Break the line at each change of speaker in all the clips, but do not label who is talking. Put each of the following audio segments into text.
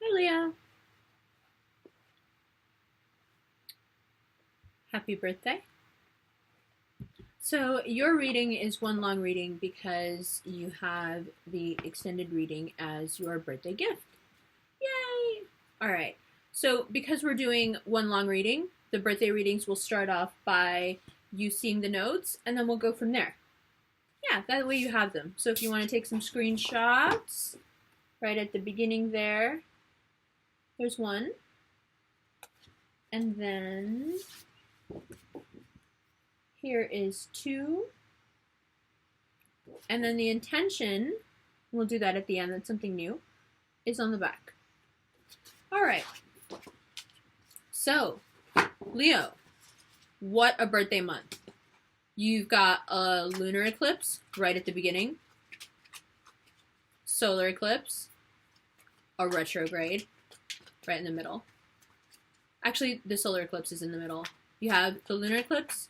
Hi, Leah. Happy birthday. So, your reading is one long reading because you have the extended reading as your birthday gift. Yay! All right. So, because we're doing one long reading, the birthday readings will start off by you seeing the notes, and then we'll go from there. Yeah, that way you have them. So, if you want to take some screenshots, right at the beginning there's one. And then here is 2. And then the intention, we'll do that at the end, that's something new, is on the back. All right. So, Leo, what a birthday month. You've got a lunar eclipse right at the beginning, solar eclipse, a retrograde right in the middle. Actually, the solar eclipse is in the middle. You have the lunar eclipse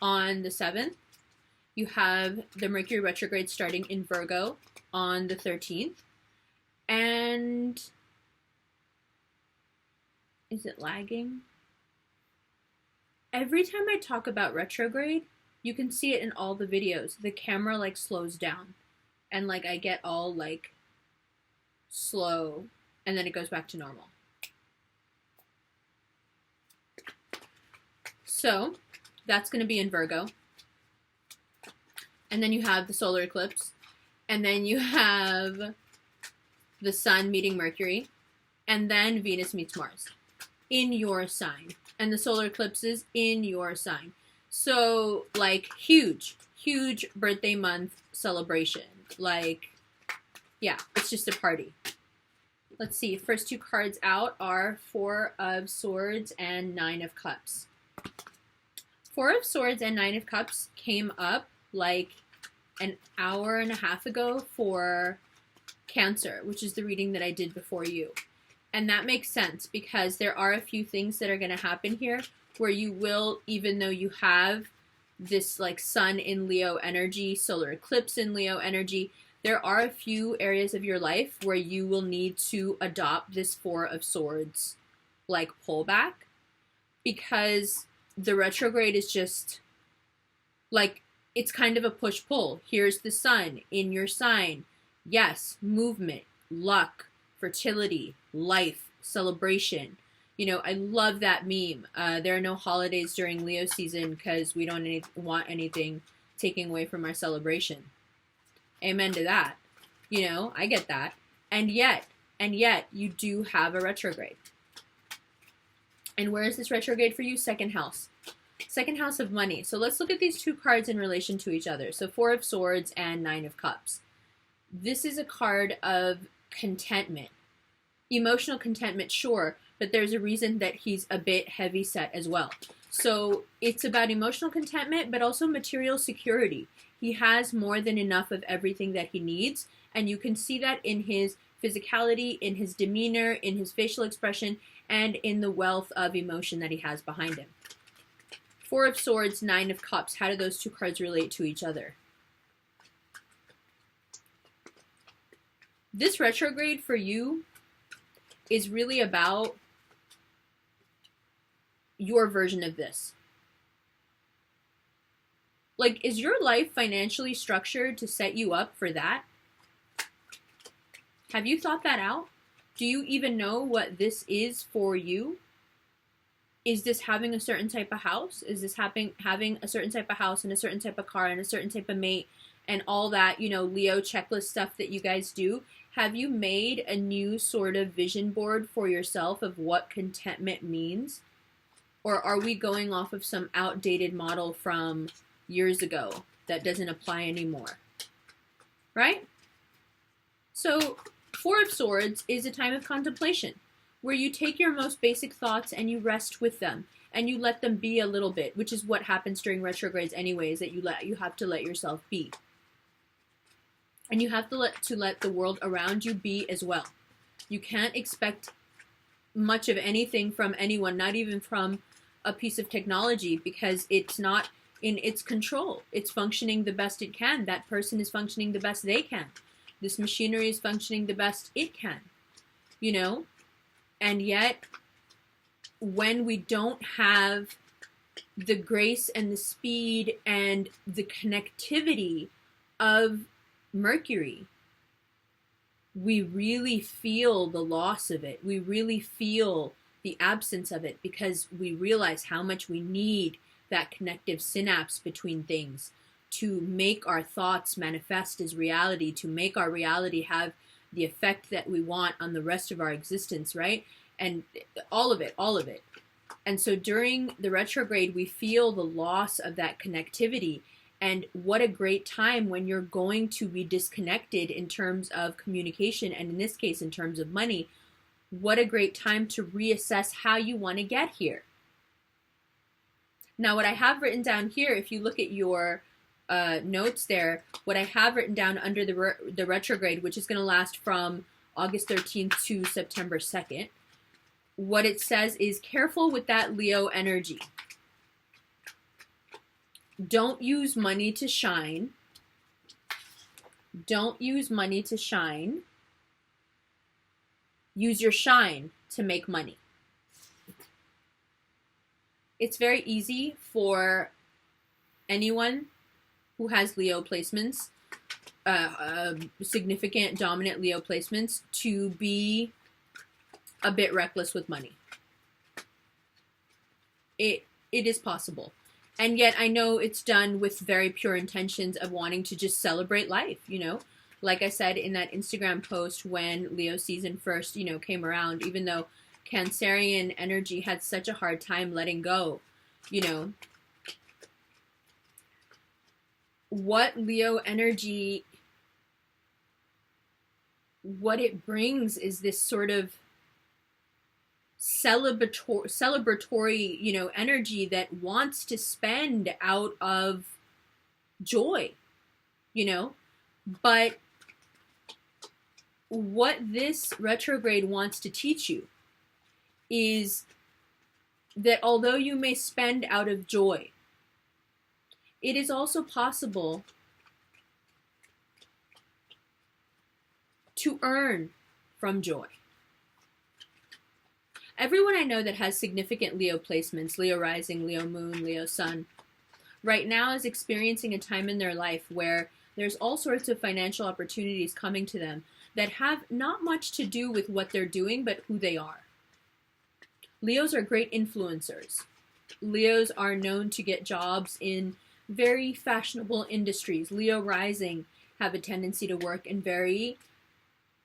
on the 7th. You have the Mercury retrograde starting in Virgo on the 13th. And is it lagging? Every time I talk about retrograde, you can see it in all the videos. The camera like slows down and like I get all like slow and then it goes back to normal. So that's going to be in Virgo. And then you have the solar eclipse. And then you have the sun meeting Mercury. And then Venus meets Mars in your sign. And the solar eclipse is in your sign. So, like, huge birthday month celebration. Like, yeah, it's just a party. Let's see. First 2 cards out are 4 of Swords and 9 of Cups. 4 of Swords and 9 of Cups came up like an hour and a half ago for Cancer, which is the reading that I did before you. And that makes sense because there are a few things that are going to happen here where you will, even though you have this like sun in Leo energy, solar eclipse in Leo energy, there are a few areas of your life where you will need to adopt this 4 of Swords like pullback because the retrograde is just like, it's kind of a push-pull. Here's the sun in your sign. Yes, movement, luck, fertility, life, celebration. You know, I love that meme. There are no holidays during Leo season because we don't want anything taking away from our celebration. Amen to that. You know, I get that. And yet, you do have a retrograde. And where is this retrograde for you? Second house. Second house of money. So let's look at these 2 cards in relation to each other. So 4 of Swords and 9 of Cups. This is a card of contentment. Emotional contentment, sure, but there's a reason that he's a bit heavy set as well. So it's about emotional contentment, but also material security. He has more than enough of everything that he needs, and you can see that in his physicality, in his demeanor, in his facial expression, and in the wealth of emotion that he has behind him. 4 of Swords, 9 of Cups. How do those 2 cards relate to each other? This retrograde for you is really about your version of this. Like, is your life financially structured to set you up for that? Have you thought that out? Do you even know what this is for you? Is this having a certain type of house? Is this having a certain type of house and a certain type of car and a certain type of mate and all that, you know, Leo checklist stuff that you guys do? Have you made a new sort of vision board for yourself of what contentment means? Or are we going off of some outdated model from years ago that doesn't apply anymore? Right? So 4 of Swords is a time of contemplation, where you take your most basic thoughts and you rest with them and you let them be a little bit, which is what happens during retrogrades anyways, that you have to let yourself be. And you have to let the world around you be as well. You can't expect much of anything from anyone, not even from a piece of technology, because it's not in its control. It's functioning the best it can. That person is functioning the best they can. This machinery is functioning the best it can. You know? And yet, when we don't have the grace and the speed and the connectivity of Mercury, we really feel the loss of it. We really feel the absence of it, because we realize how much we need that connective synapse between things to make our thoughts manifest as reality, to make our reality have the effect that we want on the rest of our existence, right? And all of it, all of it. And so during the retrograde, we feel the loss of that connectivity. And what a great time when you're going to be disconnected in terms of communication, and in this case, in terms of money. What a great time to reassess how you want to get here. Now, what I have written down here, if you look at your notes there, what I have written down under the retrograde, which is going to last from August 13th to September 2nd, what it says is careful with that Leo energy. Don't use money to shine. Don't use money to shine. Use your shine to make money. It's very easy for anyone who has Leo placements, significant dominant Leo placements, to be a bit reckless with money. It is possible. And yet I know it's done with very pure intentions of wanting to just celebrate life, you know. Like I said in that Instagram post when Leo season first, you know, came around, even though Cancerian energy had such a hard time letting go, you know. What Leo energy, what it brings is this sort of celebratory, you know, energy that wants to spend out of joy, you know. But what this retrograde wants to teach you is that although you may spend out of joy, it is also possible to earn from joy. Everyone I know that has significant Leo placements, Leo rising, Leo moon, Leo sun, right now is experiencing a time in their life where there's all sorts of financial opportunities coming to them that have not much to do with what they're doing, but who they are. Leos are great influencers. Leos are known to get jobs in very fashionable industries. Leo rising have a tendency to work in very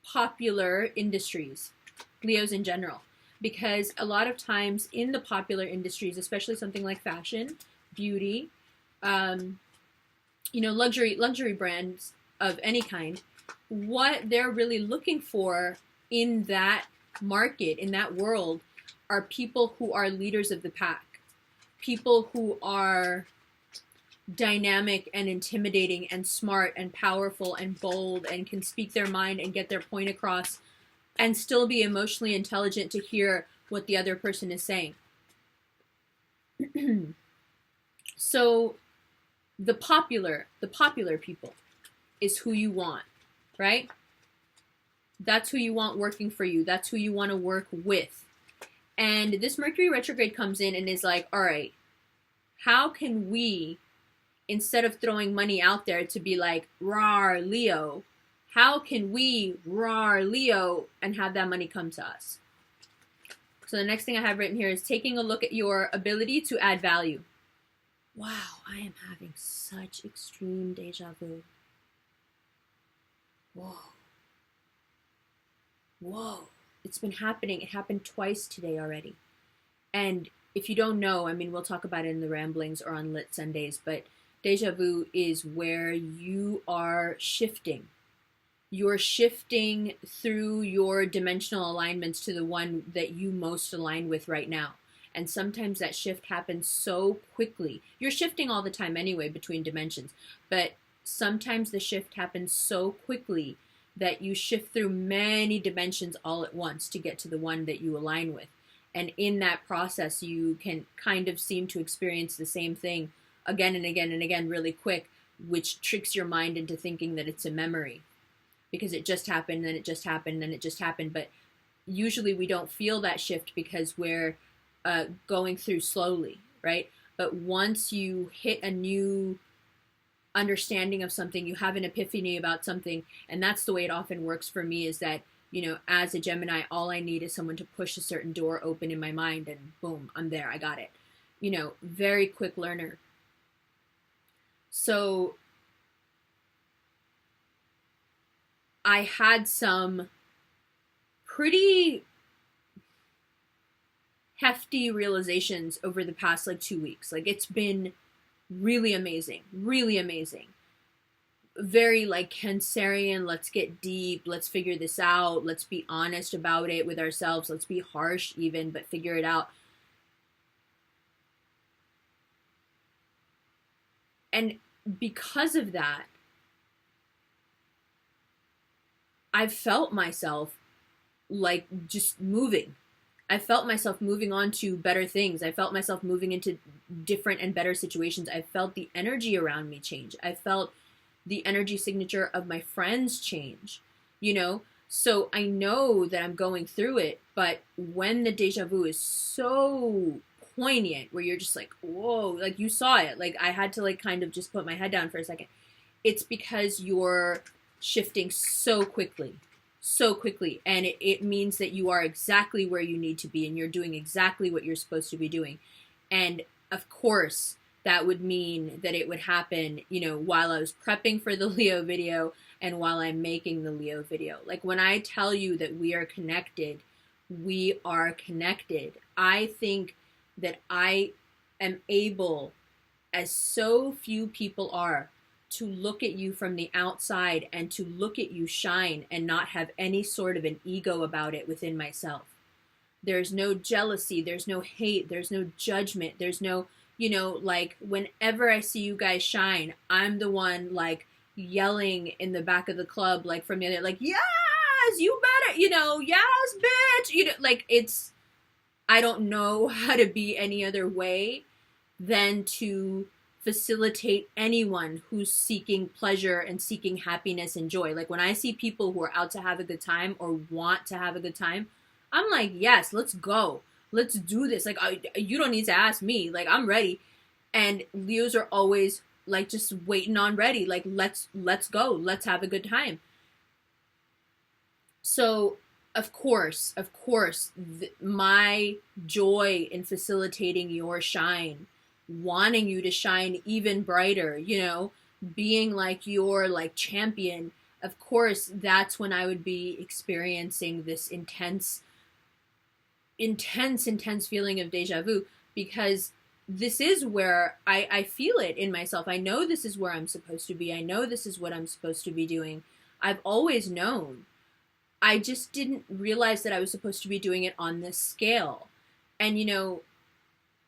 popular industries. Leos in general. Because a lot of times in the popular industries, especially something like fashion, beauty, you know, luxury brands of any kind, what they're really looking for in that market, in that world, are people who are leaders of the pack. People who are dynamic and intimidating and smart and powerful and bold and can speak their mind and get their point across and still be emotionally intelligent to hear what the other person is saying. So the popular people is who you want, right? That's who you want working for you. That's who you want to work with. And this Mercury retrograde comes in and is like, all right, how can we, instead of throwing money out there to be like, rawr, Leo, how can we rawr, Leo, and have that money come to us? So the next thing I have written here is taking a look at your ability to add value. Wow, I am having such extreme deja vu. Whoa. It's been happening. It happened twice today already. And if you don't know, I mean, we'll talk about it in the ramblings or on Lit Sundays, but deja vu is where you are shifting. You're shifting through your dimensional alignments to the one that you most align with right now. And sometimes that shift happens so quickly. You're shifting all the time anyway between dimensions, but sometimes the shift happens so quickly that you shift through many dimensions all at once to get to the one that you align with. And in that process, you can kind of seem to experience the same thing again and again and again really quick, which tricks your mind into thinking that it's a memory because it just happened, then it just happened, then it just happened. But usually we don't feel that shift because we're going through slowly, right? But once you hit a new understanding of something, you have an epiphany about something, and that's the way it often works for me, is that, as a Gemini, all I need is someone to push a certain door open in my mind, and boom, I'm there, I got it. Very quick learner. So I had some pretty hefty realizations over the past 2 weeks. It's been really amazing, really amazing. Very Cancerian, let's get deep, let's figure this out, let's be honest about it with ourselves, let's be harsh even, but figure it out. And because of that, I've felt myself just moving. I felt myself moving on to better things. I felt myself moving into different and better situations. I felt the energy around me change. I felt the energy signature of my friends change, So I know that I'm going through it, but when the deja vu is so poignant, where you're just whoa, you saw it. I had to kind of just put my head down for a second. It's because you're shifting so quickly. And it means that you are exactly where you need to be, and you're doing exactly what you're supposed to be doing. And of course, that would mean that it would happen, while I was prepping for the Leo video and while I'm making the Leo video. When I tell you that we are connected, we are connected. I think that I am able, as so few people are, to look at you from the outside and to look at you shine and not have any sort of an ego about it within myself. There's no jealousy, there's no hate, there's no judgment, there's no, whenever I see you guys shine, I'm the one yelling in the back of the club, from the other, yes, you better, yes, bitch, it's, I don't know how to be any other way than to facilitate anyone who's seeking pleasure and seeking happiness and joy. When I see people who are out to have a good time or want to have a good time, I'm yes, let's go. Let's do this. You don't need to ask me. I'm ready. And Leos are always just waiting on ready. Let's go. Let's have a good time. So, of course, my joy in facilitating your shine, wanting you to shine even brighter, being your champion, of course, that's when I would be experiencing this intense feeling of deja vu, because this is where I feel it in myself. I know this is where I'm supposed to be. I know this is what I'm supposed to be doing. I've always known. I just didn't realize that I was supposed to be doing it on this scale. And,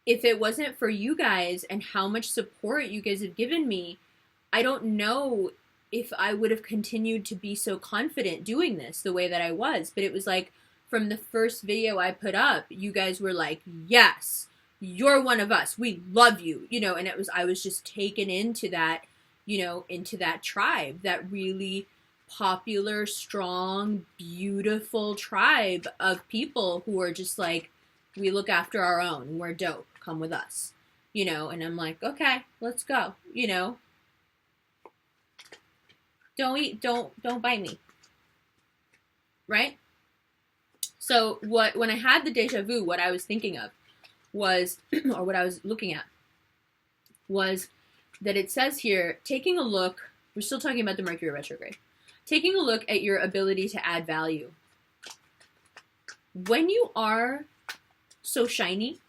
if it wasn't for you guys and how much support you guys have given me, I don't know if I would have continued to be so confident doing this the way that I was. But it was from the first video I put up, you guys were yes, you're one of us. We love you, and I was just taken into that, into that tribe, that really popular, strong, beautiful tribe of people who are just we look after our own. We're dope. Come with us, and I'm okay, let's go, don't bite me. Right? So when I had the deja vu, what I was thinking of was, or what I was looking at was that it says here, taking a look, we're still talking about the Mercury retrograde, taking a look at your ability to add value. When you are so shiny,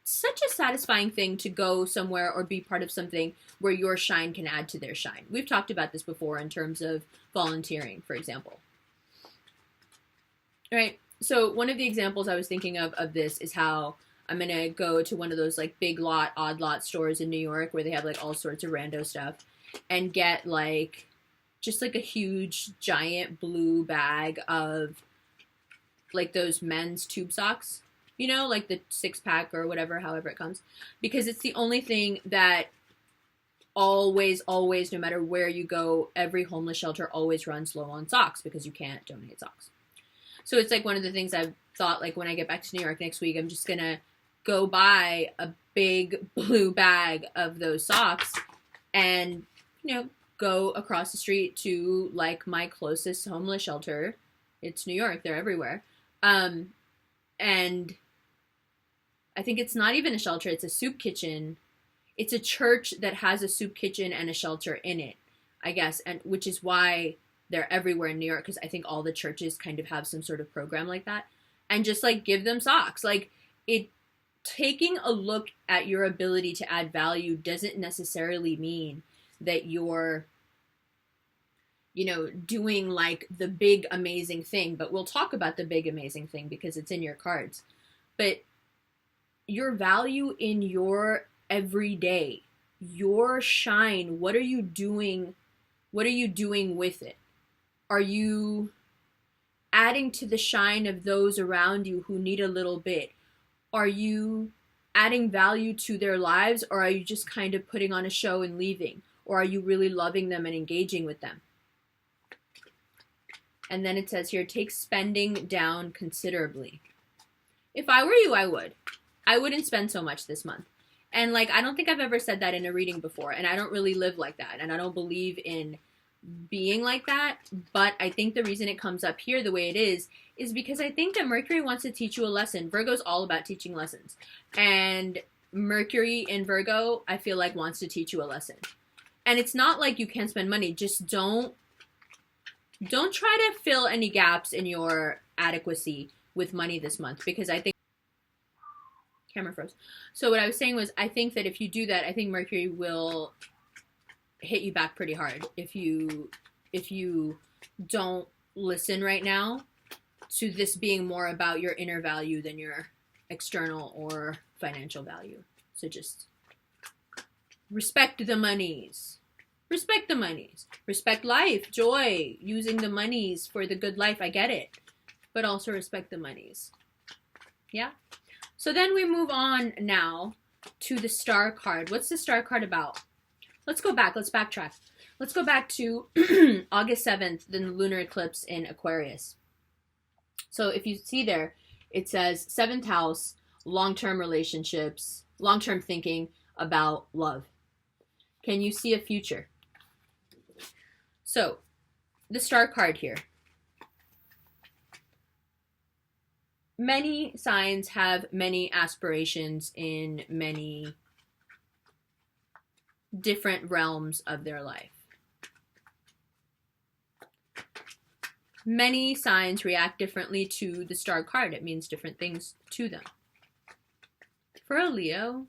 such a satisfying thing to go somewhere or be part of something where your shine can add to their shine. We've talked about this before in terms of volunteering, for example. All right. So one of the examples I was thinking of this is how I'm going to go to one of those big lot, odd lot stores in New York where they have all sorts of rando stuff and get just a huge giant blue bag of those men's tube socks, the 6-pack or whatever, however it comes, because it's the only thing that always, no matter where you go, every homeless shelter always runs low on socks because you can't donate socks. So it's like one of the things I've thought, like when I get back to New York next week, I'm just going to go buy a big blue bag of those socks and, go across the street to like my closest homeless shelter. It's New York. They're everywhere. And I think it's not even a shelter. It's a soup kitchen. It's a church that has a soup kitchen and a shelter in it, I guess. And which is why they're everywhere in New York. Because I think all the churches kind of have some sort of program like that. And just like give them socks. Like taking a look at your ability to add value doesn't necessarily mean that you're, doing like the big amazing thing. But we'll talk about the big amazing thing because it's in your cards. But your value in your everyday, your shine, what are you doing? What are you doing with it? Are you adding to the shine of those around you who need a little bit? Are you adding value to their lives, or are you just kind of putting on a show and leaving? Or are you really loving them and engaging with them? And then it says here, take spending down considerably. If I were you, I would. I wouldn't spend so much this month. And like, I don't think I've ever said that in a reading before. And I don't really live like that. And I don't believe in being like that. But I think the reason it comes up here the way it is because I think that Mercury wants to teach you a lesson. Virgo's all about teaching lessons. And Mercury in Virgo, I feel like wants to teach you a lesson. And it's not like you can't spend money. Just don't try to fill any gaps in your adequacy with money this month. Because I think camera froze. So what I was saying was, I think that if you do that, I think Mercury will hit you back pretty hard if you don't listen right now to this being more about your inner value than your external or financial value. So just respect the monies. Respect the monies. Respect life, joy, using the monies for the good life. I get it. But also respect the monies. Yeah? So then we move on now to the star card. What's the star card about? Let's go back. Let's backtrack. Let's go back to August 7th, the lunar eclipse in Aquarius. So if you see there, it says 7th house, long-term relationships, long-term thinking about love. Can you see a future? So the star card here. Many signs have many aspirations in many different realms of their life. Many signs react differently to the star card. It means different things to them. For a Leo,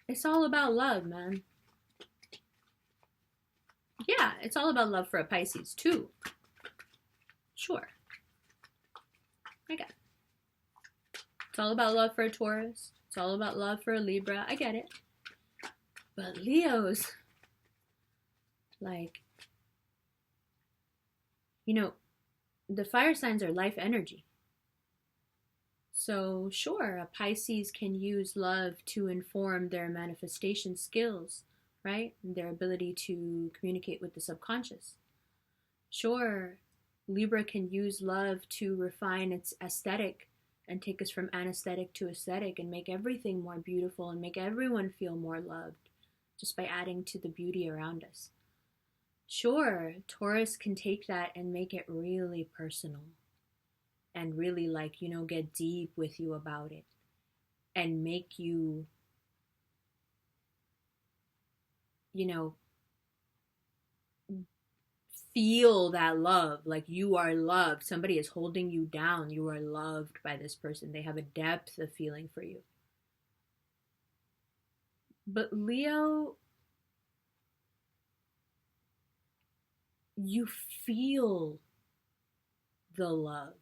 it's all about love, man. Yeah, it's all about love for a Pisces, too. Sure. I get it. It's all about love for a Taurus. It's all about love for a Libra. I get it. But Leos, like, the fire signs are life energy. So sure, a Pisces can use love to inform their manifestation skills, right? And their ability to communicate with the subconscious. Sure, Libra can use love to refine its aesthetic and take us from anesthetic to aesthetic and make everything more beautiful and make everyone feel more loved just by adding to the beauty around us. Sure, Taurus can take that and make it really personal and really get deep with you about it and make you, feel that love, like you are loved. Somebody is holding you down. You are loved by this person. They have a depth of feeling for you. But Leo, you feel the love.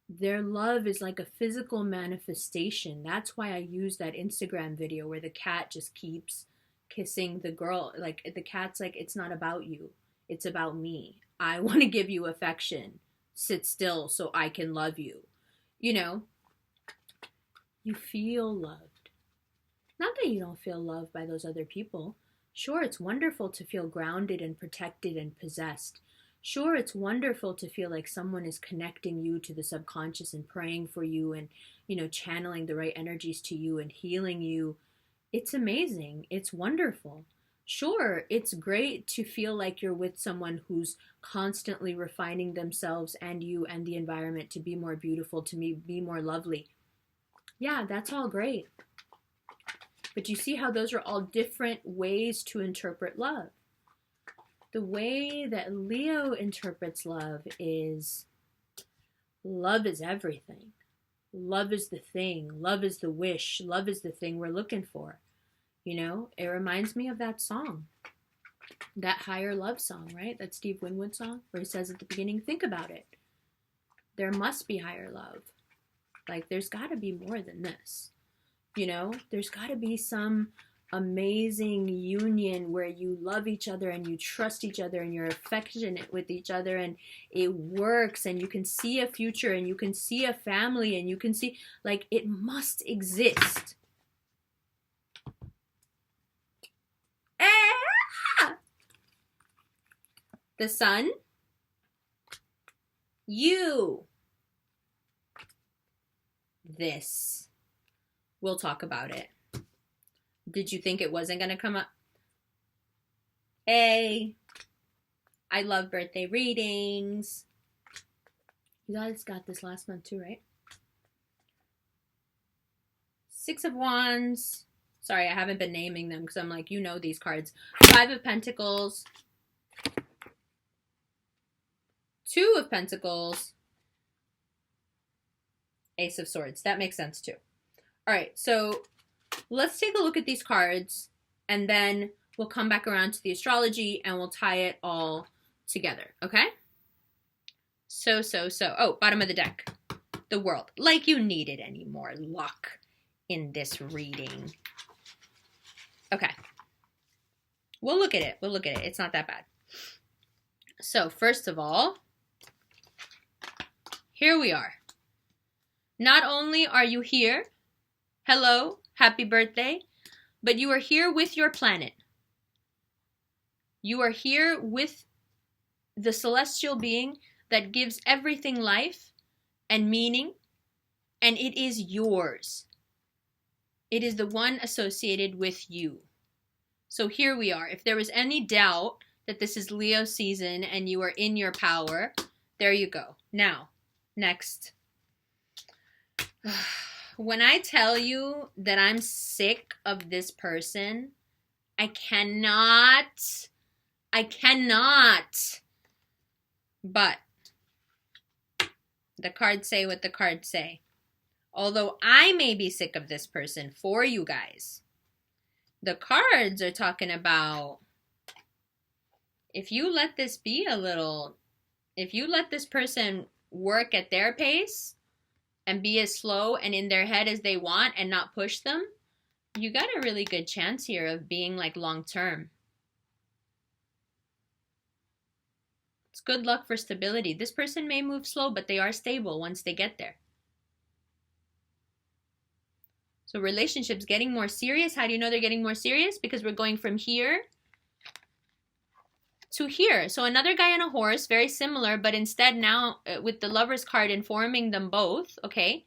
Their love is like a physical manifestation. That's why I use that Instagram video where the cat just keeps kissing the girl. Like the cat's like, it's not about you. It's about me. I want to give you affection. Sit still so I can love you. You feel loved. Not that you don't feel loved by those other people. Sure, it's wonderful to feel grounded and protected and possessed. Sure, it's wonderful to feel like someone is connecting you to the subconscious and praying for you and, channeling the right energies to you and healing you. It's amazing. It's wonderful. Sure, it's great to feel like you're with someone who's constantly refining themselves and you and the environment to be more beautiful, to be more lovely. Yeah, that's all great. But you see how those are all different ways to interpret love. The way that Leo interprets love is everything. Love is the thing. Love is the wish. Love is the thing we're looking for. It reminds me of that song, that Higher Love song, right? That Steve Winwood song where he says at the beginning, think about it. There must be higher love. Like, there's got to be more than this. There's got to be some amazing union where you love each other and you trust each other and you're affectionate with each other and it works and you can see a future and you can see a family and you can see, like, it must exist. The sun, you, this. We'll talk about it. Did you think it wasn't going to come up? I love birthday readings. You guys got this last month too, right? 6 of Wands. Sorry, I haven't been naming them because I'm like, these cards. 5 of Pentacles. 2 of Pentacles. Ace of Swords. That makes sense too. All right, so let's take a look at these cards and then we'll come back around to the astrology and we'll tie it all together, okay? So. Oh, bottom of the deck. The World. Like you needed any more luck in this reading. Okay. We'll look at it. It's not that bad. So, first of all, here we are. Not only are you here, hello, happy birthday, but you are here with your planet. You are here with the celestial being that gives everything life and meaning, and it is yours. It is the one associated with you. So here we are. If there was any doubt that this is Leo season and you are in your power, there you go. Now, next. When I tell you that I'm sick of this person, I cannot. But the cards say what the cards say. Although I may be sick of this person for you guys, the cards are talking about if you let this be a little, if you let this person work at their pace and be as slow and in their head as they want and not push them, you got a really good chance here of being like long term. It's good luck for stability. This person may move slow, but they are stable once they get there. So relationships getting more serious. How do you know they're getting more serious? Because we're going from here to here. So another guy on a horse, very similar, but instead now with the Lover's card informing them both, okay?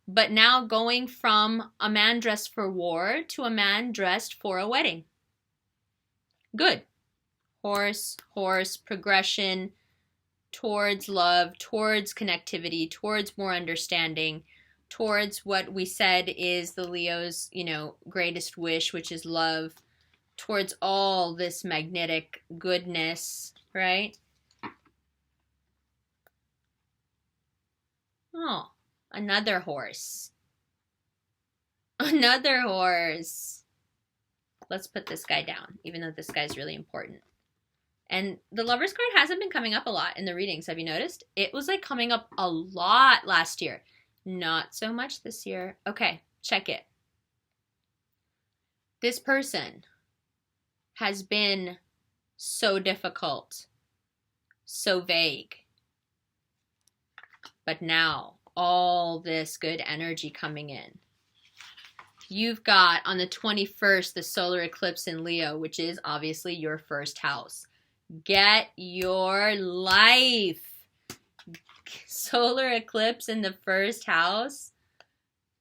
But now going from a man dressed for war to a man dressed for a wedding. Good. Horse, progression towards love, towards connectivity, towards more understanding, towards what we said is the Leo's, greatest wish, which is love, towards all this magnetic goodness, right? Oh, another horse. Another horse. Let's put this guy down, even though this guy's really important. And the Lover's card hasn't been coming up a lot in the readings. Have you noticed? It was like coming up a lot last year. Not so much this year. Okay, check it. This person has been so difficult, so vague. But now, all this good energy coming in. You've got on the 21st, the solar eclipse in Leo, which is obviously your first house. Get your life. Solar eclipse in the first house.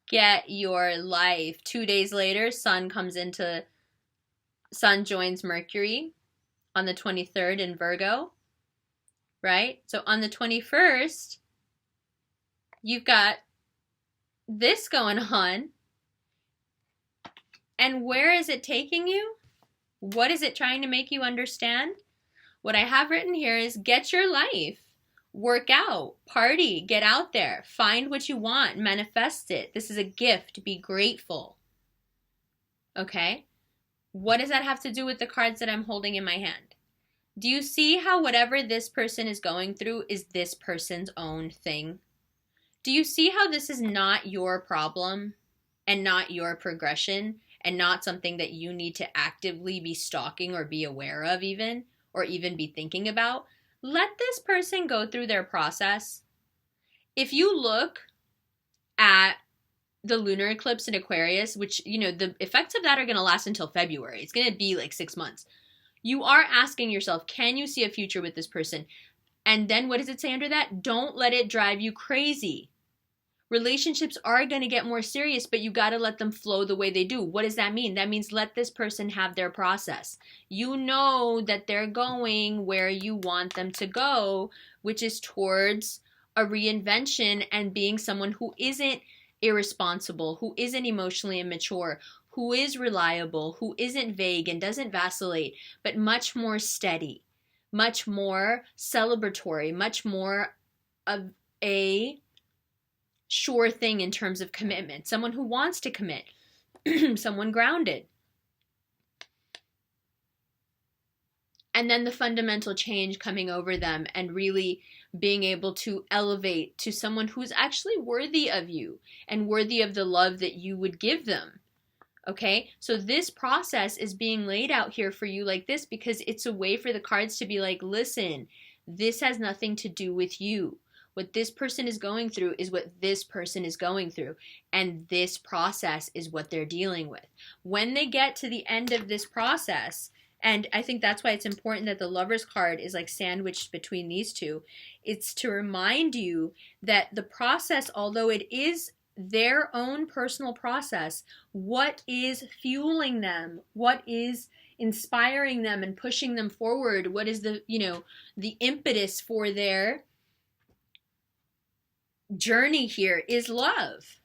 Get your life. 2 days later, Sun joins Mercury on the 23rd in Virgo, right? So on the 21st, you've got this going on. And where is it taking you? What is it trying to make you understand? What I have written here is get your life. Work out, party, get out there, find what you want, manifest it. This is a gift. Be grateful. Okay? What does that have to do with the cards that I'm holding in my hand? Do you see how whatever this person is going through is this person's own thing? Do you see how this is not your problem and not your progression and not something that you need to actively be stalking or be aware of even, or even be thinking about? Let this person go through their process. If you look at the lunar eclipse in Aquarius, which, the effects of that are going to last until February. It's going to be like 6 months. You are asking yourself, can you see a future with this person? And then what does it say under that? Don't let it drive you crazy. Relationships are going to get more serious, but you got to let them flow the way they do. What does that mean? That means let this person have their process. You know that they're going where you want them to go, which is towards a reinvention and being someone who isn't irresponsible, who isn't emotionally immature, who is reliable, who isn't vague and doesn't vacillate, but much more steady, much more celebratory, much more of a sure thing in terms of commitment. Someone who wants to commit. Someone grounded. And then the fundamental change coming over them and really being able to elevate to someone who's actually worthy of you and worthy of the love that you would give them. Okay? So this process is being laid out here for you like this because it's a way for the cards to be like, listen, this has nothing to do with you. What this person is going through is what this person is going through. And this process is what they're dealing with. When they get to the end of this process, and I think that's why it's important that the Lover's card is like sandwiched between these two, it's to remind you that the process, although it is their own personal process, what is fueling them? What is inspiring them and pushing them forward? What is the impetus for their journey here is love.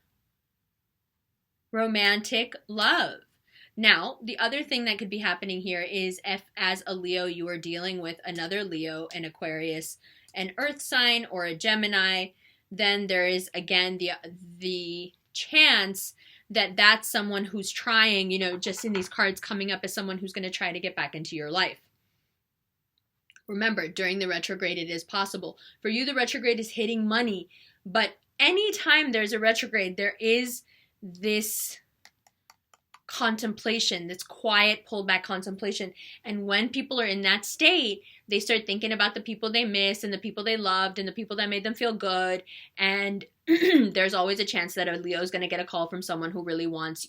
Romantic love. Now, the other thing that could be happening here is if, as a Leo, you are dealing with another Leo, an Aquarius, an Earth sign, or a Gemini, then there is, again, the chance that that's someone who's trying, just in these cards coming up as someone who's going to try to get back into your life. Remember, during the retrograde, it is possible. For you, the retrograde is hitting money. But anytime there's a retrograde, there is this contemplation, this quiet pullback contemplation. And when people are in that state, they start thinking about the people they miss and the people they loved and the people that made them feel good. And there's always a chance that a Leo is going to get a call from someone who really wants,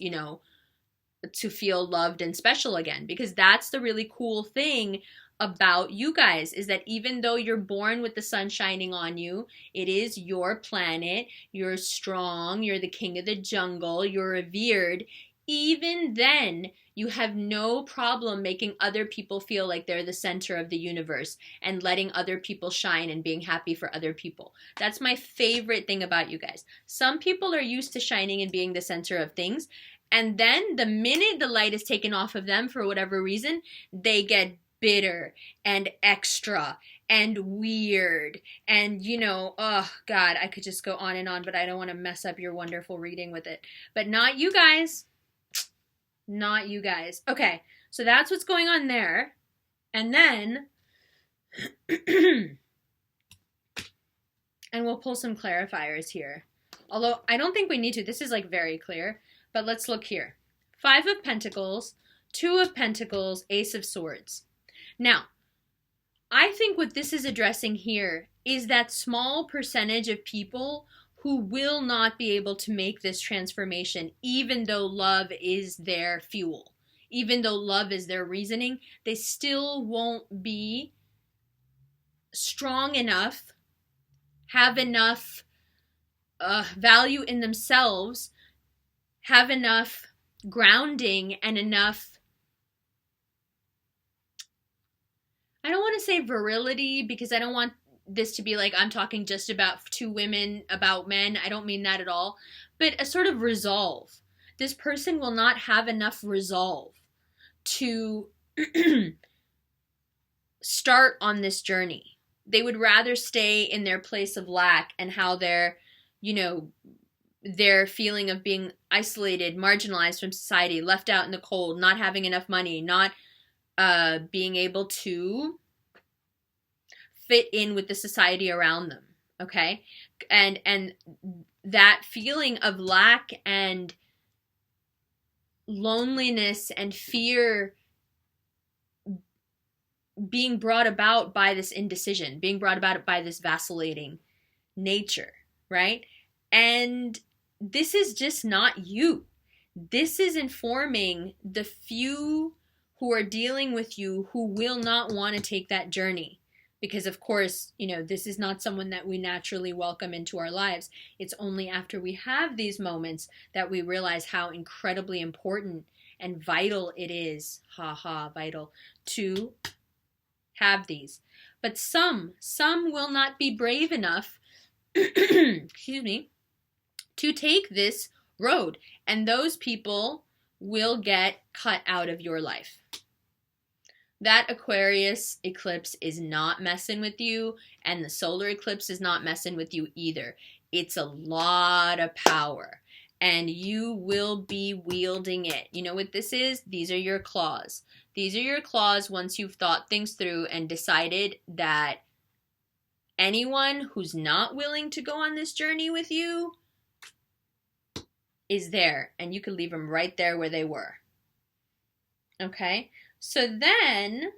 to feel loved and special again. Because that's the really cool thing about you guys, is that even though you're born with the sun shining on you, it is your planet, you're strong, you're the king of the jungle, you're revered, even then you have no problem making other people feel like they're the center of the universe and letting other people shine and being happy for other people. That's my favorite thing about you guys. Some people are used to shining and being the center of things, and then the minute the light is taken off of them for whatever reason, they get bitter and extra and weird and oh God, I could just go on and on, but I don't want to mess up your wonderful reading with it. But not you guys. Not you guys. Okay, so that's what's going on there. And then and we'll pull some clarifiers here. Although I don't think we need to. This is like very clear. But let's look here. 5 of Pentacles, 2 of Pentacles, Ace of Swords. Now, I think what this is addressing here is that small percentage of people who will not be able to make this transformation, even though love is their fuel, even though love is their reasoning, they still won't be strong enough, have enough value in themselves, have enough grounding and enough, I don't want to say virility, because I don't want this to be like I'm talking just about two women, about men. I don't mean that at all. But a sort of resolve. This person will not have enough resolve to start on this journey. They would rather stay in their place of lack and how they're, their feeling of being isolated, marginalized from society, left out in the cold, not having enough money, not being able to fit in with the society around them. Okay? And that feeling of lack and loneliness and fear being brought about by this indecision, being brought about by this vacillating nature, right? And this is just not you. This is informing the few who are dealing with you who will not want to take that journey. Because, of course, this is not someone that we naturally welcome into our lives. It's only after we have these moments that we realize how incredibly important and vital it is, vital, to have these. But some will not be brave enough, excuse me, to take this road. And those people will get cut out of your life. That Aquarius eclipse is not messing with you, and the solar eclipse is not messing with you either. It's a lot of power, and you will be wielding it. You know what this is? These are your claws. These are your claws once you've thought things through and decided that anyone who's not willing to go on this journey with you is there, and you can leave them right there where they were. Okay? So then,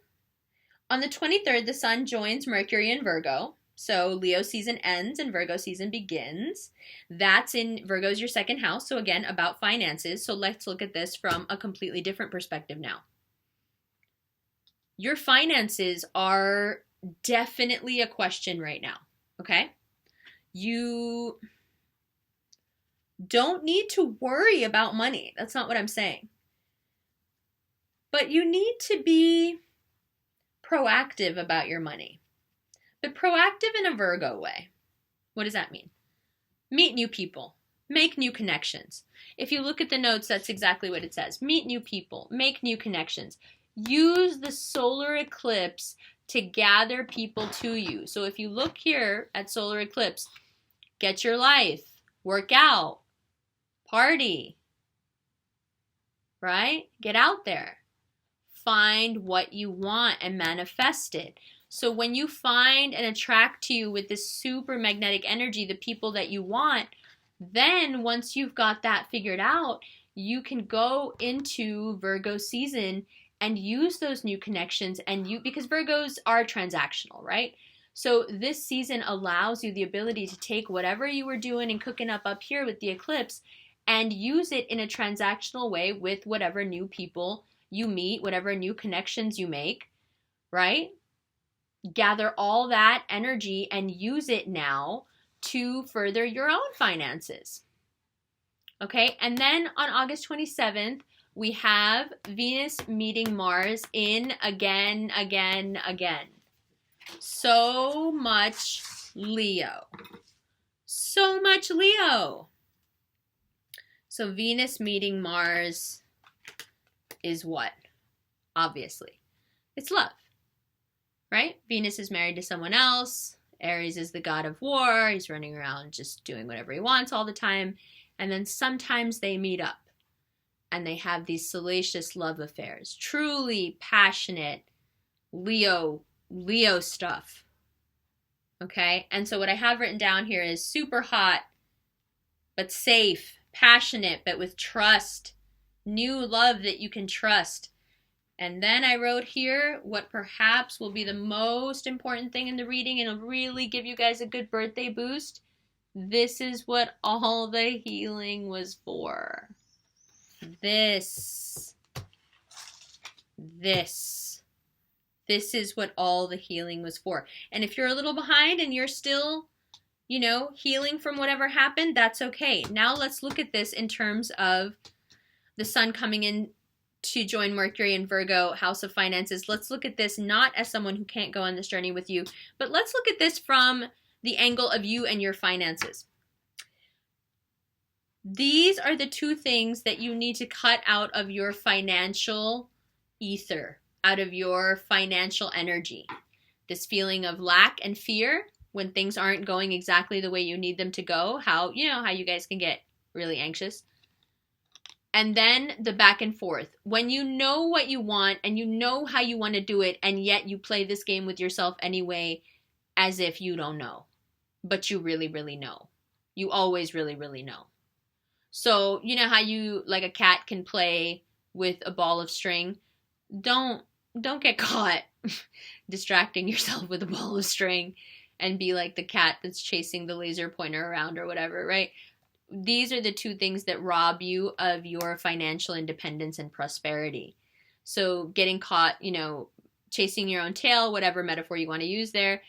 on the 23rd, the sun joins Mercury in Virgo. So Leo season ends and Virgo season begins. That's in Virgo's your second house. So again, about finances. So let's look at this from a completely different perspective now. Your finances are definitely a question right now. Okay? You don't need to worry about money. That's not what I'm saying. But you need to be proactive about your money. But proactive in a Virgo way. What does that mean? Meet new people. Make new connections. If you look at the notes, that's exactly what it says. Meet new people. Make new connections. Use the solar eclipse to gather people to you. So if you look here at solar eclipse, get your life, work out, party, right? Get out there. Find what you want and manifest it. So when you find and attract to you with this super magnetic energy the people that you want, then once you've got that figured out, you can go into Virgo season and use those new connections, and because Virgos are transactional, right? So this season allows you the ability to take whatever you were doing and cooking up here with the eclipse and use it in a transactional way with whatever new people you meet, whatever new connections you make, right? Gather all that energy and use it now to further your own finances. Okay, and then on August 27th, we have Venus meeting Mars in again. So much Leo. So much Leo. So Venus meeting Mars is what? Obviously, it's love, right? Venus is married to someone else. Aries is the god of war. He's running around just doing whatever he wants all the time. And then sometimes they meet up and they have these salacious love affairs. Truly passionate Leo stuff. Okay? And so what I have written down here is super hot, but safe, passionate, but with trust. New love that you can trust. And then I wrote here what perhaps will be the most important thing in the reading and it'll really give you guys a good birthday boost. This is what all the healing was for. This. This is what all the healing was for. And if you're a little behind and you're still, healing from whatever happened, that's okay. Now let's look at this in terms of the sun coming in to join Mercury in Virgo, house of finances. Let's look at this not as someone who can't go on this journey with you, but let's look at this from the angle of you and your finances. These are the two things that you need to cut out of your financial ether, out of your financial energy. This feeling of lack and fear when things aren't going exactly the way you need them to go, how you guys can get really anxious. And then the back and forth. When you know what you want and you know how you want to do it, and yet you play this game with yourself anyway as if you don't know. But you really, really know. You always really, really know. So, you know how you, like a cat, can play with a ball of string? Don't get caught distracting yourself with a ball of string and be like the cat that's chasing the laser pointer around or whatever, right? These are the two things that rob you of your financial independence and prosperity. So getting caught, chasing your own tail, whatever metaphor you want to use there.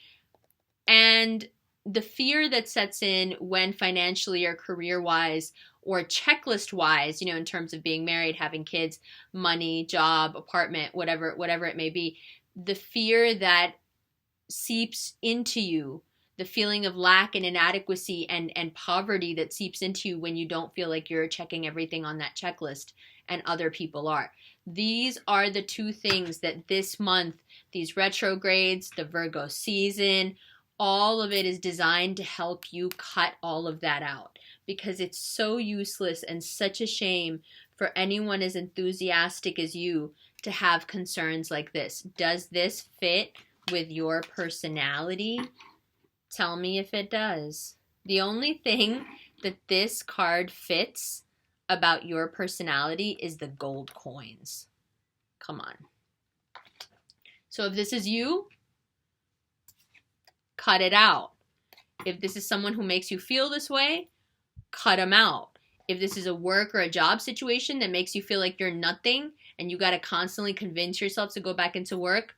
And the fear that sets in when financially or career-wise or checklist-wise, in terms of being married, having kids, money, job, apartment, whatever it may be, the fear that seeps into you, the feeling of lack and inadequacy and poverty that seeps into you when you don't feel like you're checking everything on that checklist and other people are. These are the two things that this month, these retrogrades, the Virgo season, all of it is designed to help you cut all of that out, because it's so useless and such a shame for anyone as enthusiastic as you to have concerns like this. Does this fit with your personality? Tell me if it does. The only thing that this card fits about your personality is the gold coins. Come on. So if this is you, cut it out. If this is someone who makes you feel this way, cut them out. If this is a work or a job situation that makes you feel like you're nothing and you got to constantly convince yourself to go back into work,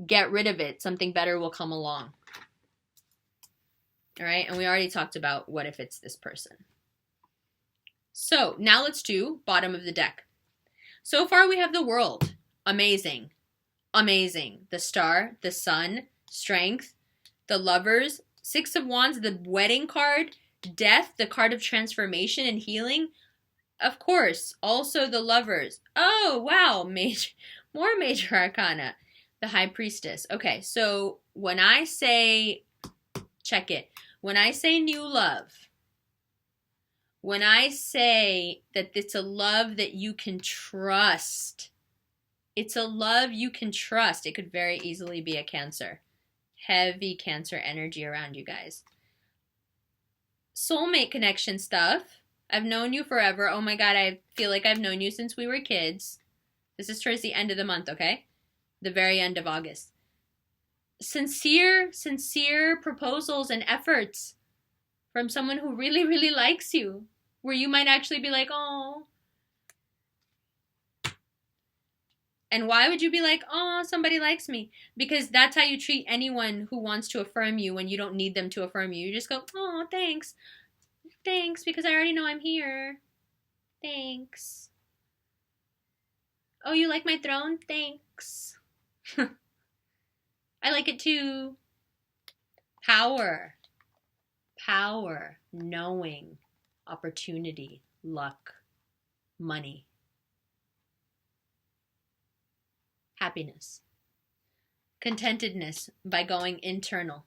get rid of it. Something better will come along. All right, and we already talked about what if it's this person. So now let's do bottom of the deck. So far we have the world. Amazing. Amazing. The star, the sun, strength, the lovers, 6 of wands, the wedding card, death, the card of transformation and healing. Of course, also the lovers. Oh, wow, more major arcana. The high priestess. Okay, so when I say, check it. When I say new love, when I say that it's a love that you can trust, it's a love you can trust. It could very easily be a Cancer. Heavy Cancer energy around you guys. Soulmate connection stuff. I've known you forever. Oh my God, I feel like I've known you since we were kids. This is towards the end of the month, okay? The very end of August. Sincere proposals and efforts from someone who really, really likes you, where you might actually be like, oh. And why would you be like, oh, somebody likes me? Because that's how you treat anyone who wants to affirm you when you don't need them to affirm you. You just go, oh, thanks. Thanks, because I already know I'm here. Thanks. Oh, you like my throne? Thanks. I like it too. Power. Power. Knowing. Opportunity. Luck. Money. Happiness. Contentedness by going internal.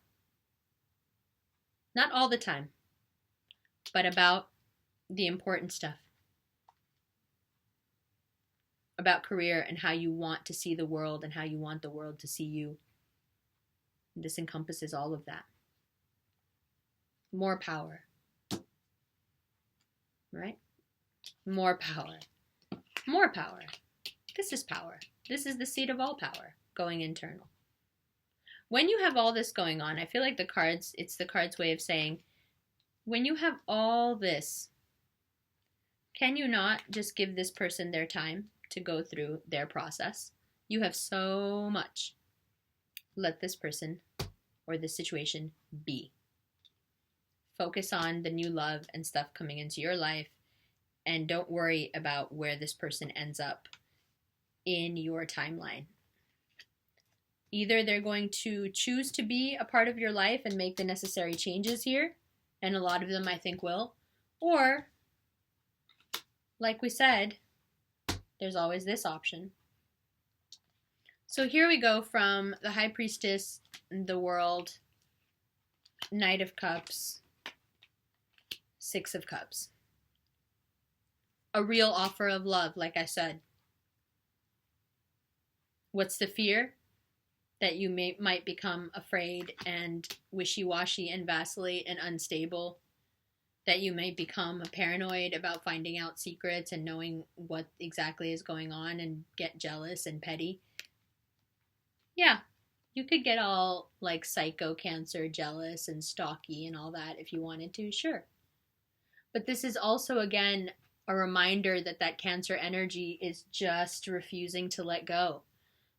Not all the time, but about the important stuff. About career and how you want to see the world and how you want the world to see you. This encompasses all of that. More power. Right? More power. More power. This is power. This is the seat of all power, going internal. When you have all this going on, I feel like it's the cards' way of saying, when you have all this, can you not just give this person their time to go through their process? You have so much. let this person or this situation be. Focus on the new love and stuff coming into your life, and don't worry about where this person ends up in your timeline. Either they're going to choose to be a part of your life and make the necessary changes here, and a lot of them I think will, or, like we said, there's always this option. So here we go from the High Priestess, the World, Knight of Cups, Six of Cups. A real offer of love, like I said. What's the fear? That you might become afraid and wishy-washy and vacillate and unstable. That you might become paranoid about finding out secrets and knowing what exactly is going on and get jealous and petty. Yeah, you could get all like psycho Cancer, jealous and stalky and all that if you wanted to, sure. But this is also, again, a reminder that that Cancer energy is just refusing to let go.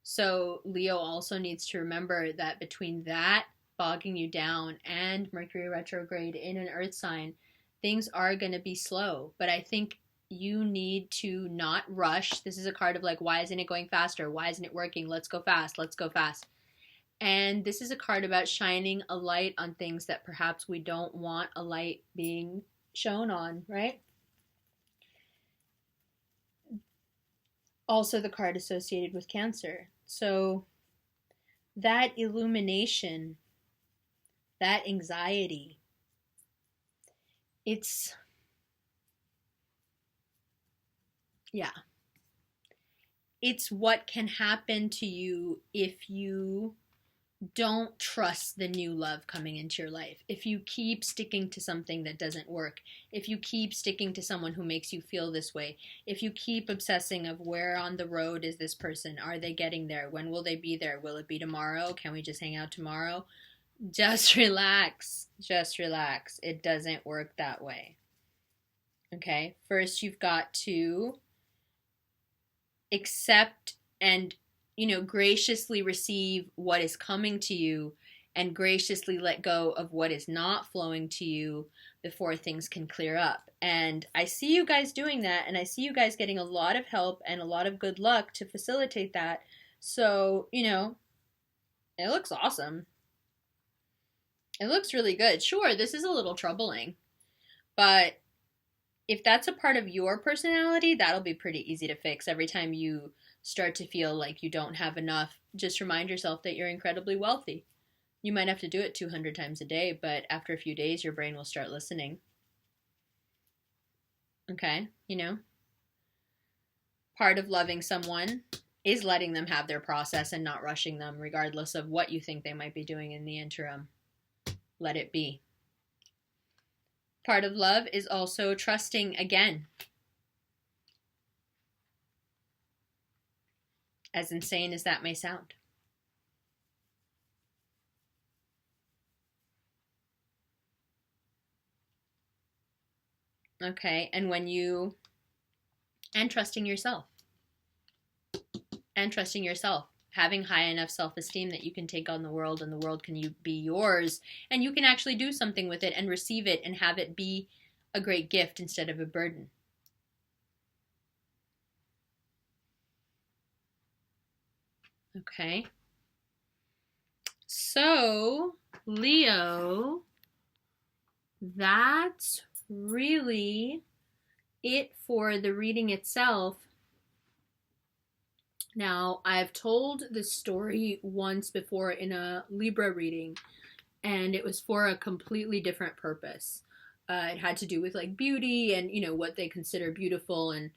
So Leo also needs to remember that between that bogging you down and Mercury retrograde in an earth sign, things are going to be slow. But I think you need to not rush. This is a card of like, why isn't it going faster? Why isn't it working? Let's go fast. Let's go fast. And this is a card about shining a light on things that perhaps we don't want a light being shown on, right? Also the card associated with Cancer. So that illumination, that anxiety, it's what can happen to you if you don't trust the new love coming into your life. If you keep sticking to something that doesn't work, if you keep sticking to someone who makes you feel this way, if you keep obsessing of where on the road is this person, are they getting there, when will they be there, will it be tomorrow, can we just hang out tomorrow? Just relax. Just relax. It doesn't work that way. Okay? First, you've got to accept and graciously receive what is coming to you and graciously let go of what is not flowing to you before things can clear up. And I see you guys doing that, and I see you guys getting a lot of help and a lot of good luck to facilitate that. So, it looks awesome. It looks really good. Sure, this is a little troubling, but if that's a part of your personality, that'll be pretty easy to fix. Every time you start to feel like you don't have enough, just remind yourself that you're incredibly wealthy. You might have to do it 200 times a day, but after a few days, your brain will start listening. Okay, part of loving someone is letting them have their process and not rushing them, regardless of what you think they might be doing in the interim. Let it be. Part of love is also trusting again. As insane as that may sound. Okay, and trusting yourself. And trusting yourself. Having high enough self-esteem that you can take on the world and the world can be yours, and you can actually do something with it and receive it and have it be a great gift instead of a burden. Okay. So, Leo, that's really it for the reading itself. Now, I've told this story once before in a Libra reading, and it was for a completely different purpose. It had to do with like beauty and, what they consider beautiful, and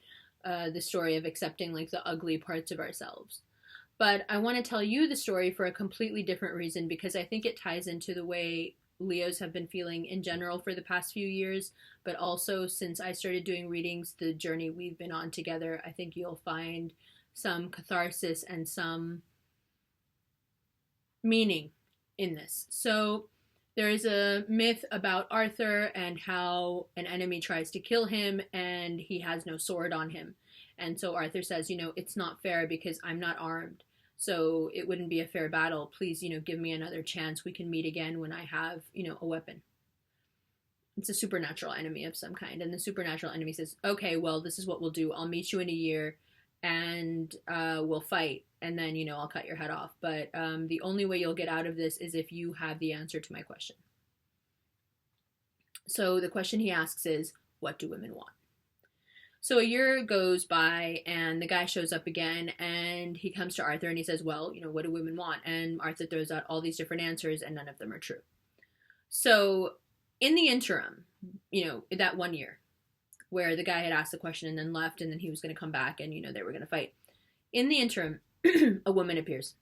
the story of accepting like the ugly parts of ourselves. But I want to tell you the story for a completely different reason, because I think it ties into the way Leos have been feeling in general for the past few years, but also since I started doing readings, the journey we've been on together, I think you'll find some catharsis and some meaning in this. So there is a myth about Arthur and how an enemy tries to kill him and he has no sword on him. And so Arthur says, it's not fair because I'm not armed. So it wouldn't be a fair battle. Please, give me another chance. We can meet again when I have, a weapon. It's a supernatural enemy of some kind. And the supernatural enemy says, okay, well, this is what we'll do. I'll meet you in a year and we'll fight. And then, I'll cut your head off. But the only way you'll get out of this is if you have the answer to my question. So the question he asks is, what do women want? So a year goes by and the guy shows up again and he comes to Arthur and he says, well, what do women want? And Arthur throws out all these different answers and none of them are true. So in the interim, that 1 year where the guy had asked the question and then left and then he was going to come back and, they were going to fight. In the interim, a woman appears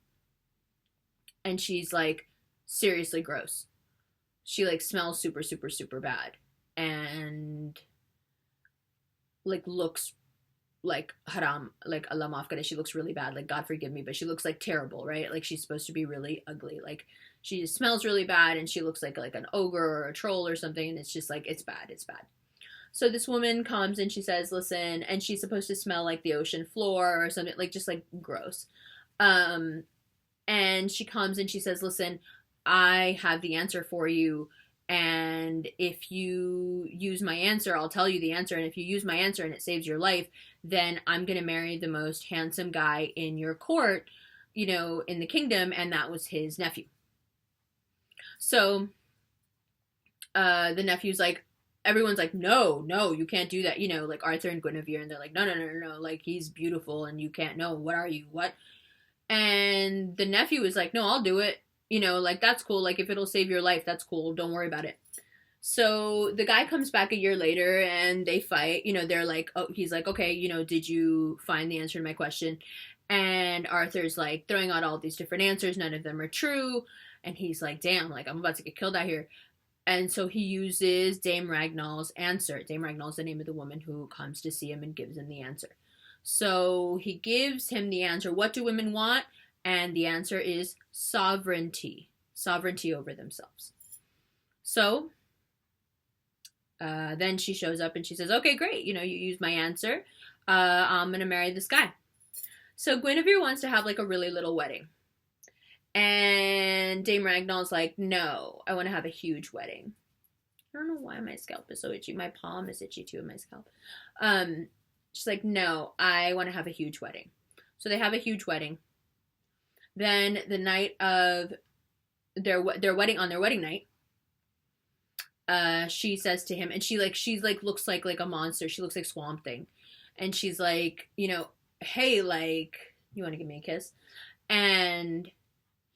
and she's like seriously gross. She like smells super, super, super bad and like looks like haram, like Allah maaf she looks really bad, like God forgive me, but she looks like terrible, right? Like she's supposed to be really ugly, like she smells really bad and she looks like an ogre or a troll or something, and it's just like it's bad. So this woman comes and she says, listen, and she's supposed to smell like the ocean floor or something, like just like gross. And she comes and she says, listen, I have the answer for you. And if you use my answer, I'll tell you the answer. And if you use my answer and it saves your life, then I'm going to marry the most handsome guy in your court, in the kingdom. And that was his nephew. So the nephew's like, everyone's like, no, you can't do that. Like Arthur and Guinevere. And they're like, no. Like he's beautiful and you can't. No, what are you? What? And the nephew is like, no, I'll do it. Like that's cool. Like if it'll save your life, that's cool. Don't worry about it. So the guy comes back a year later and they fight. They're like, oh, he's like, okay, did you find the answer to my question? And Arthur's like throwing out all these different answers. None of them are true. And he's like, damn, like I'm about to get killed out here. And so he uses Dame Ragnall's answer. Dame Ragnall's the name of the woman who comes to see him and gives him the answer. So he gives him the answer. What do women want? And the answer is sovereignty. Sovereignty over themselves. So then she shows up and she says, okay, great. You use my answer. I'm going to marry this guy. So Guinevere wants to have like a really little wedding. And Dame Ragnall's like, no, I want to have a huge wedding. I don't know why my scalp is so itchy. My palm is itchy too in my scalp. She's like, no, I want to have a huge wedding. So they have a huge wedding. Then the night of their wedding, on their wedding night, she says to him, and she's like looks like a monster. She looks like Swamp Thing, and she's like, hey, like, you want to give me a kiss? And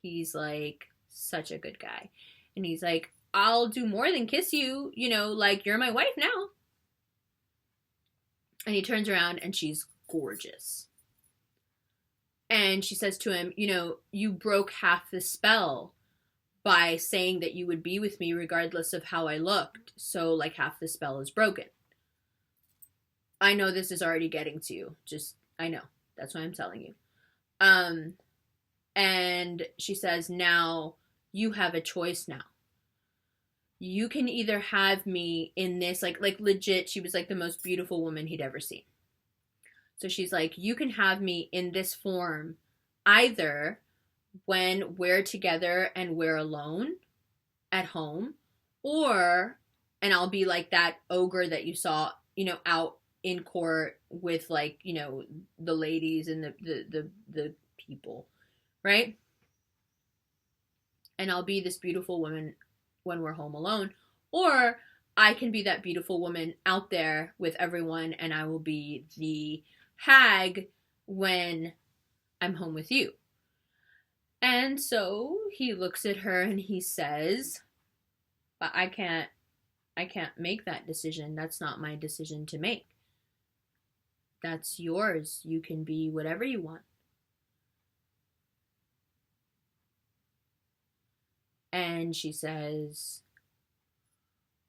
he's like such a good guy, and he's like, I'll do more than kiss you. Like you're my wife now. And he turns around and she's gorgeous. And she says to him, you broke half the spell by saying that you would be with me regardless of how I looked. So, like, half the spell is broken. I know this is already getting to you. I know. That's why I'm telling you. And she says, now you have a choice now. You can either have me in this, like legit, she was like the most beautiful woman he'd ever seen. So she's like, you can have me in this form either when we're together and we're alone at home, and I'll be like that ogre that you saw, out in court with like, the ladies and the people, right? And I'll be this beautiful woman when we're home alone, or I can be that beautiful woman out there with everyone and I will be the hag when I'm home with you. And so he looks at her and he says, but I can't make that decision. That's not my decision to make. That's yours. You can be whatever you want. And she says,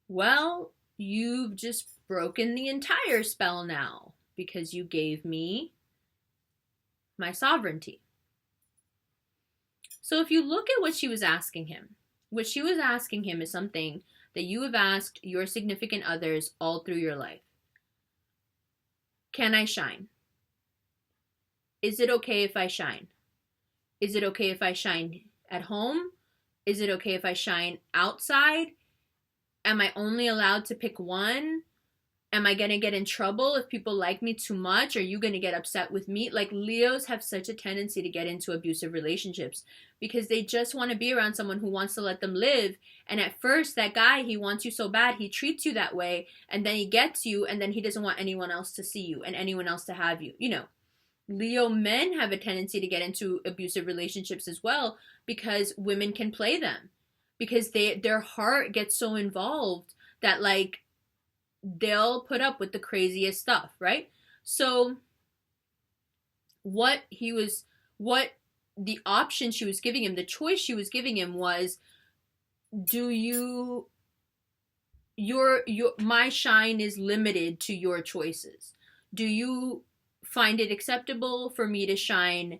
well, you've just broken the entire spell now because you gave me my sovereignty. So if you look at what she was asking him is something that you have asked your significant others all through your life. Can I shine? Is it okay if I shine? Is it okay if I shine at home? Is it okay if I shine outside? Am I only allowed to pick one? Am I going to get in trouble if people like me too much? Are you going to get upset with me? Like, Leos have such a tendency to get into abusive relationships because they just want to be around someone who wants to let them live. And at first, that guy, he wants you so bad, he treats you that way, and then he gets you, and then he doesn't want anyone else to see you and anyone else to have you. You know, Leo men have a tendency to get into abusive relationships as well because women can play them, because their heart gets so involved that, like, they'll put up with the craziest stuff, right? So what the option she was giving him, the choice she was giving him was, do you, my shine is limited to your choices. Do you find it acceptable for me to shine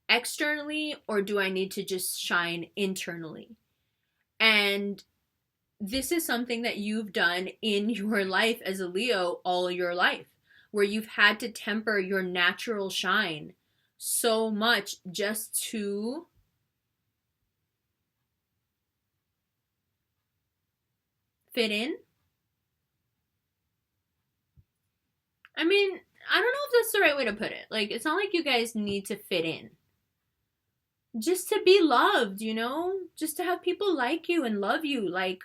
externally, or do I need to just shine internally? And this is something that you've done in your life as a Leo all your life, where you've had to temper your natural shine so much just to fit in. I mean, I don't know if that's the right way to put it. Like, it's not like you guys need to fit in. Just to be loved, you know? Just to have people like you and love you, like.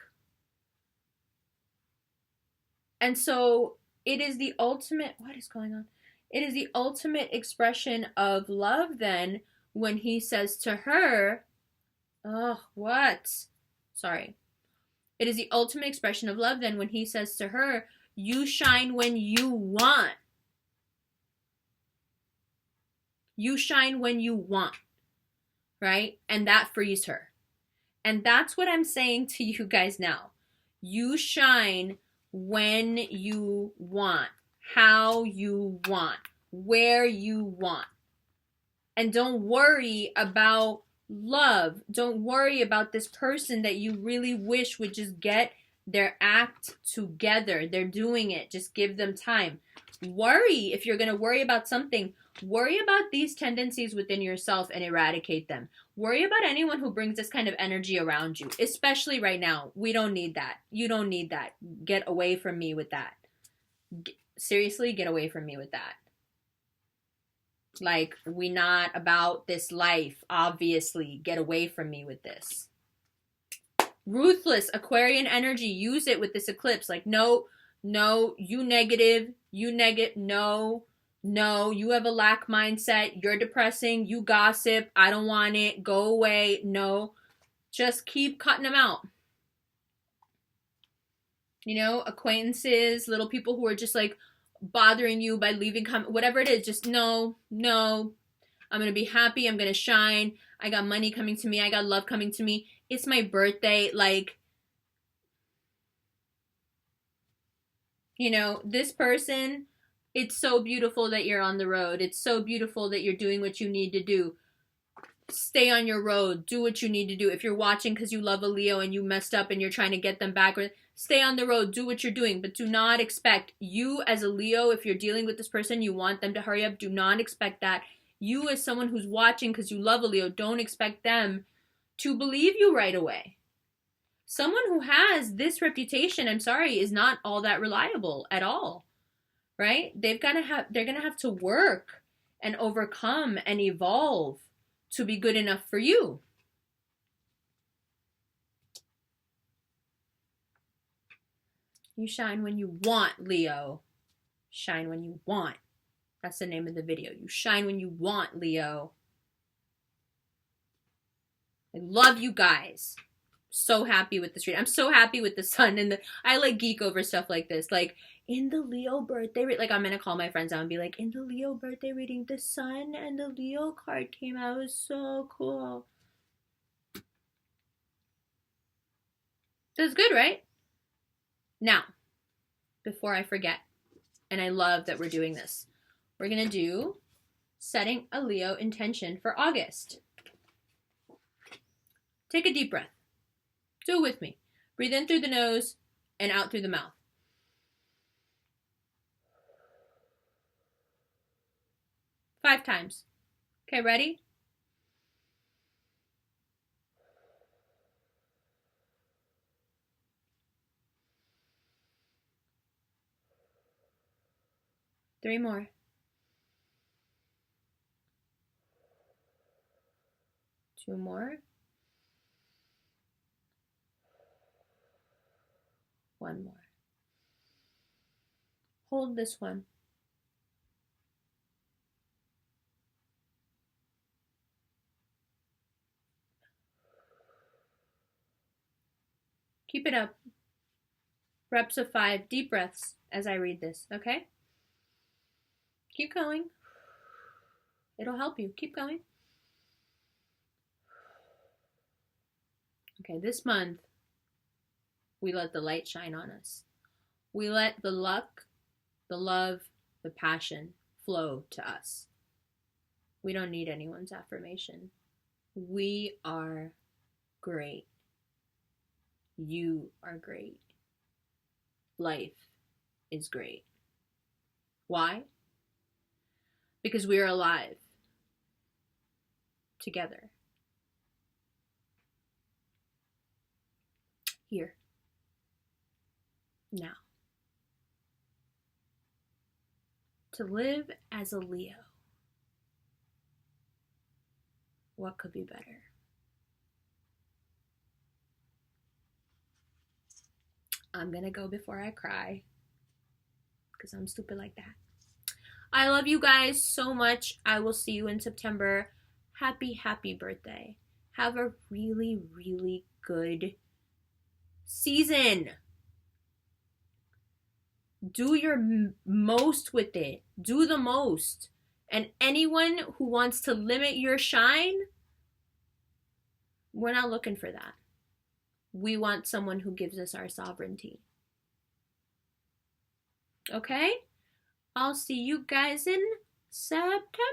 And so it is the ultimate, what is going on? It is the ultimate expression of love then when he says to her, oh, what? Sorry. It is the ultimate expression of love then when he says to her, you shine when you want. You shine when you want, right? And that frees her. And that's what I'm saying to you guys now. You shine when you want, how you want, where you want. And don't worry about love. Don't worry about this person that you really wish would just get their act together. They're doing it. Just give them time. Worry, if you're going to worry about something, worry about these tendencies within yourself and eradicate them. Worry about anyone who brings this kind of energy around you, especially right now. We don't need that. You don't need that. Get away from me with that. Seriously, get away from me with that. Like, we not about this life, obviously. Get away from me with this. Ruthless Aquarian energy. Use it with this eclipse. Like, no, you negative, no, you have a lack mindset, you're depressing, you gossip, I don't want it, go away, no. Just keep cutting them out. You know, acquaintances, little people who are just like bothering you by leaving whatever it is, just no. I'm going to be happy, I'm going to shine, I got money coming to me, I got love coming to me, it's my birthday, like, you know, this person, it's so beautiful that you're on the road. It's so beautiful that you're doing what you need to do. Stay on your road. Do what you need to do. If you're watching because you love a Leo and you messed up and you're trying to get them back, stay on the road. Do what you're doing. But do not expect you as a Leo, if you're dealing with this person, you want them to hurry up. Do not expect that. You as someone who's watching because you love a Leo, don't expect them to believe you right away. Someone who has this reputation, I'm sorry, is not all that reliable at all, right? They're gonna have to work and overcome and evolve to be good enough for you. You shine when you want, Leo. Shine when you want. That's the name of the video. You shine when you want, Leo. I love you guys. So happy with this reading. I'm so happy with the sun and I like geek over stuff like this. Like, in the Leo birthday like, I'm gonna call my friends out and be like, in the Leo birthday reading, the sun and the Leo card came out. It was so cool. That's good, right? Now, before I forget, and I love that we're doing this, we're gonna do setting a Leo intention for August. Take a deep breath. Do it with me. Breathe in through the nose and out through the mouth. Five times. Okay, ready? 3 more. 2 more. 1 more. Hold this one. Keep it up. Reps of 5. Deep breaths as I read this, okay? Keep going. It'll help you. Keep going. Okay, this month, we let the light shine on us. We let the luck, the love, the passion flow to us. We don't need anyone's affirmation. We are great. You are great. Life is great. Why? Because we are alive together. Here. Now. To live as a Leo. What could be better? I'm gonna go before I cry because I'm stupid like that. I love you guys so much. I will see you in September. Happy birthday. Have a really, really good season. Do your most with it. Do the most. And anyone who wants to limit your shine, we're not looking for that. We want someone who gives us our sovereignty. Okay? I'll see you guys in September.